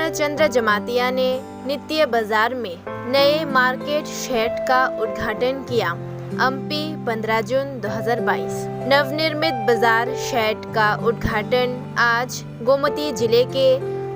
पूर्णचंद्र जमातिया ने नित्य बाजार में नए मार्केट शेड का उद्घाटन किया। अम्पी 15 जून 2022। नवनिर्मित बाजार शेड का उद्घाटन आज गोमती जिले के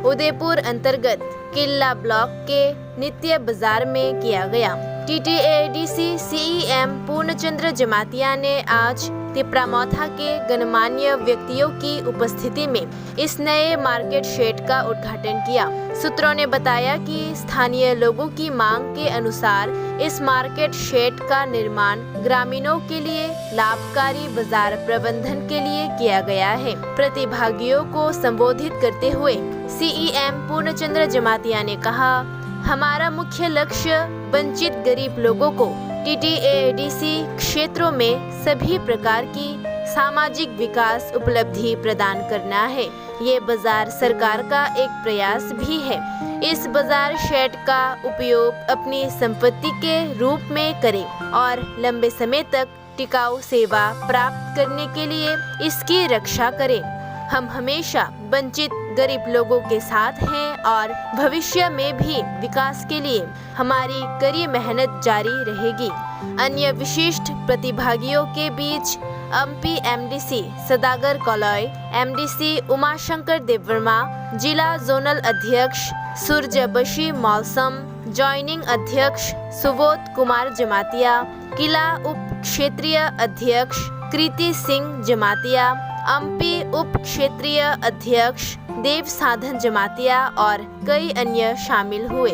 उदयपुर अंतर्गत किला ब्लॉक के नित्य बाजार में किया गया। TTADC CEM पूर्णचंद्र जमातिया ने आज तिपरामौथा के गणमान्य व्यक्तियों की उपस्थिति में इस नए मार्केट शेड का उद्घाटन किया। सूत्रों ने बताया कि स्थानीय लोगों की मांग के अनुसार इस मार्केट शेड का निर्माण ग्रामीणों के लिए लाभकारी बाजार प्रबंधन के लिए किया गया है। प्रतिभागियों को संबोधित करते हुए CEM पूर्णचंद्र जमातिया ने कहा, हमारा मुख्य लक्ष्य वंचित गरीब लोगों को TTADC क्षेत्रों में सभी प्रकार की सामाजिक विकास उपलब्धि प्रदान करना है। ये बाजार सरकार का एक प्रयास भी है। इस बाजार शेड का उपयोग अपनी संपत्ति के रूप में करें और लंबे समय तक टिकाऊ सेवा प्राप्त करने के लिए इसकी रक्षा करें। हम हमेशा वंचित गरीब लोगों के साथ हैं और भविष्य में भी विकास के लिए हमारी कड़ी मेहनत जारी रहेगी। अन्य विशिष्ट प्रतिभागियों के बीच अम्पी MDC सदागर कॉलॉय, MDC उमाशंकर देववर्मा, जिला जोनल अध्यक्ष सूरजबशी मौसम, जॉइनिंग अध्यक्ष सुबोध कुमार जमातिया, किला उप क्षेत्रीय अध्यक्ष कृति सिंह जमातिया, अम्पी उप क्षेत्रीय अध्यक्ष देव साधन जमातिया और कई अन्य शामिल हुए।